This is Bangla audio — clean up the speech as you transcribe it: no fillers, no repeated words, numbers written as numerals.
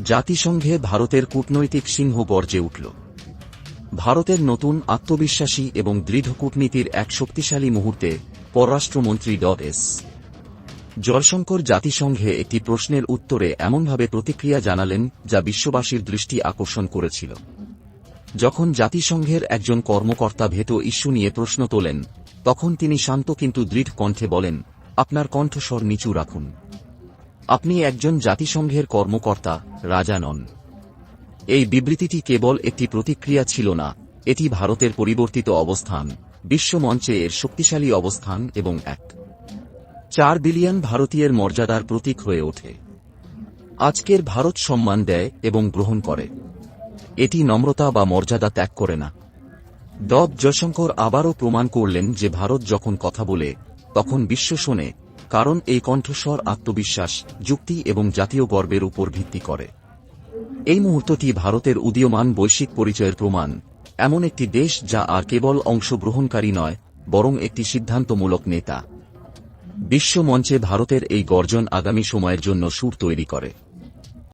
জাতিসংঘে ভারতের কূটনৈতিক সিংহ গর্জে উঠল। ভারতের নতুন আত্মবিশ্বাসী এবং দৃঢ় কূটনীতির এক শক্তিশালী মুহূর্তে পররাষ্ট্রমন্ত্রী এস জয়শঙ্কর জাতিসংঘে একটি প্রশ্নের উত্তরে এমনভাবে প্রতিক্রিয়া জানালেন যা বিশ্ববাসীর দৃষ্টি আকর্ষণ করেছিল। যখন জাতিসংঘের একজন কর্মকর্তা ভেটো ইস্যু নিয়ে প্রশ্ন তোলেন, তখন তিনি শান্ত কিন্তু দৃঢ় কণ্ঠে বলেন, আপনার কণ্ঠস্বর নিচু রাখুন। আপনি একজন জাতিসংঘের কর্মকর্তা, রাজা নন। এই বিবৃতিটি কেবল একটি প্রতিক্রিয়া ছিল না, এটি ভারতের পরিবর্তিত অবস্থান, বিশ্বমঞ্চে এর শক্তিশালী অবস্থান এবং 4 বিলিয়ন ভারতীয়ের মর্যাদার প্রতীক হয়ে ওঠে। আজকের ভারত সম্মান দেয় এবং গ্রহণ করে। এটি নম্রতা বা মর্যাদা ত্যাগ করে না। জয়শঙ্কর আবারও প্রমাণ করলেন যে ভারত যখন কথা বলে, তখন বিশ্ব শোনে, কারণ এই কণ্ঠস্বর আত্মবিশ্বাস, যুক্তি এবং জাতীয় গর্বের উপর ভিত্তি করে। এই মুহূর্তটি ভারতের উদীয়মান বৈশ্বিক পরিচয়ের প্রমাণ, এমন একটি দেশ যা আর কেবল অংশগ্রহণকারী নয়, বরং একটি সিদ্ধান্তমূলক নেতা। বিশ্ব মঞ্চে ভারতের এই গর্জন আগামী সময়ের জন্য সুর তৈরি করে।